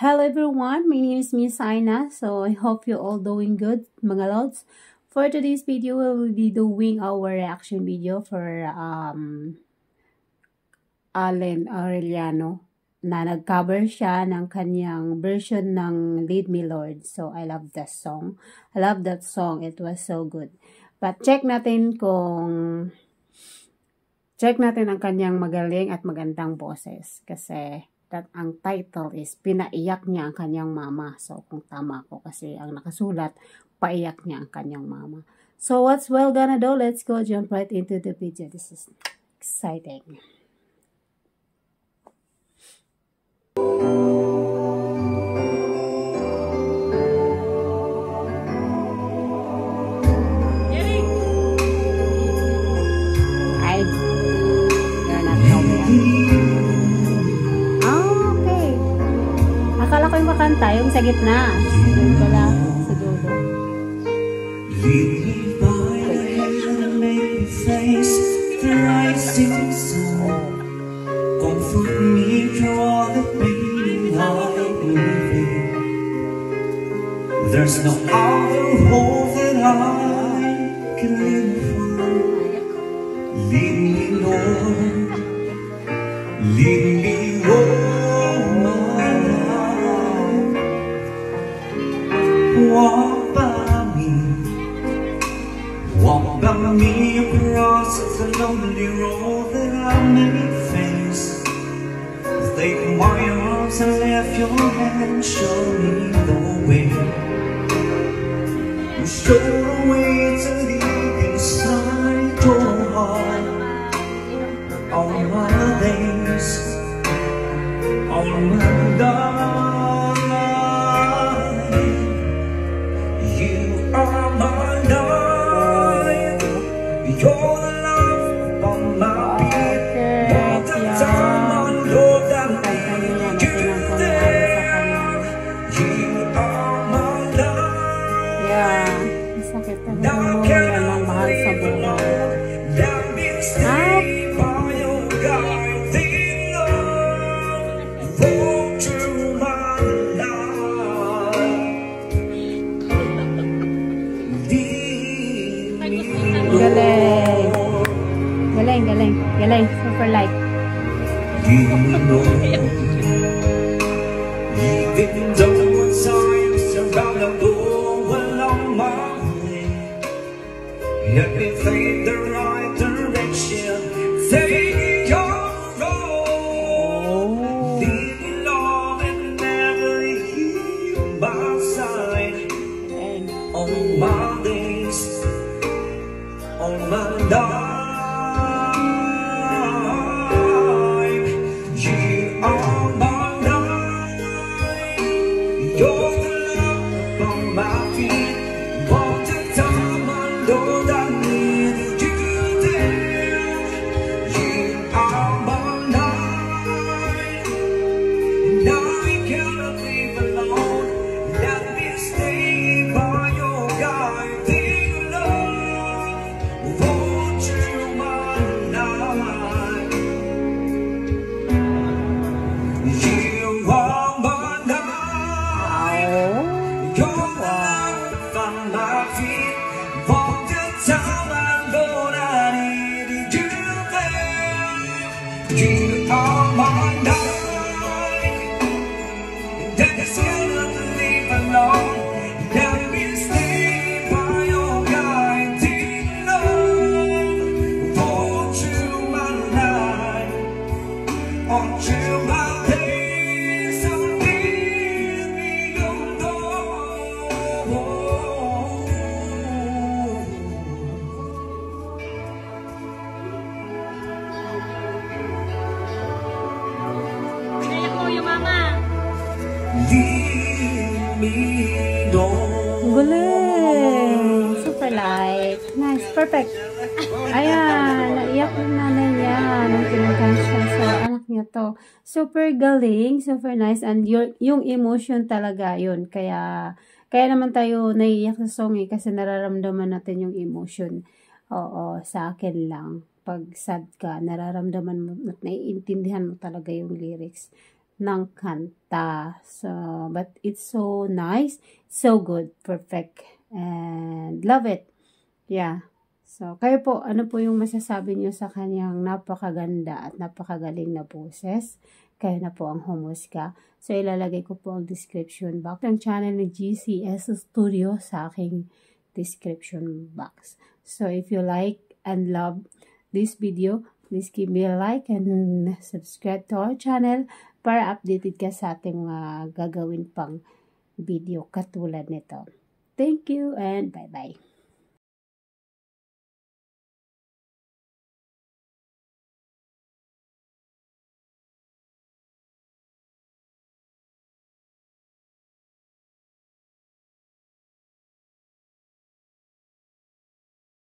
Hello everyone, my name is Miss Aina. So I hope you all doing good, mga lods. For today's video, we will be doing our reaction video for Allen Aureliano na nag-cover siya ng kanyang version ng Lead Me Lord. So I love that song. I love that song. It was so good. But check natin ang kanyang magaling at magandang boses kasi ang title is Pinaiyak Niya Ang Kanyang Mama. So, kung tama ko kasi ang nakasulat, paiyak niya ang kanyang mama. So, what's well gonna do? Let's go jump right into the video. This is exciting. Akala ko yung kakanta, yung sa gitna. Doon pala, sa dulo. Lead me by the hand and make me face the rising sun. Comfort me through all the pain I'm living. There's no other hope that I can live for. Lead me, Lord. Lead me, Lord. Walk by me across the lonely road that I may face. Take my arms and lift your hand, show me the way. You show the way to deep inside your heart. All my days, all my life. Galing, super like. Even though times around the globe along my way, let me take the right direction, take your road. Leave me love and never leave my side. All my days, all my life. You are my life, that is cannot leave alone. Let me stay by your guiding love. Hold you my life, hold you my days, so leave me alone. Galing! Super light. Nice. Perfect. Ayan. Naiyak yung nanay niya nung kinantan siya sa anak niya to. Super galing. Super nice. And yung emotion talaga yun. Kaya naman tayo naiiyak sa song kasi nararamdaman natin yung emotion. Oo, sa akin lang. Pag sad ka, nararamdaman mo at naiintindihan mo talaga yung lyrics. ng kanta. So, but it's so nice, so good, perfect, and love it. Yeah. So, kayo po, ano po yung masasabi niyo sa kanyang napakaganda at napakagaling na boses? Kayo na po ang humusga. So, ilalagay ko po ang description box ng channel ni GCS Studio sa aking description box. So, if you like and love this video, please give me a like and subscribe to our channel para updated ka sa ating mga gagawin pang video katulad nito. Thank you and bye-bye.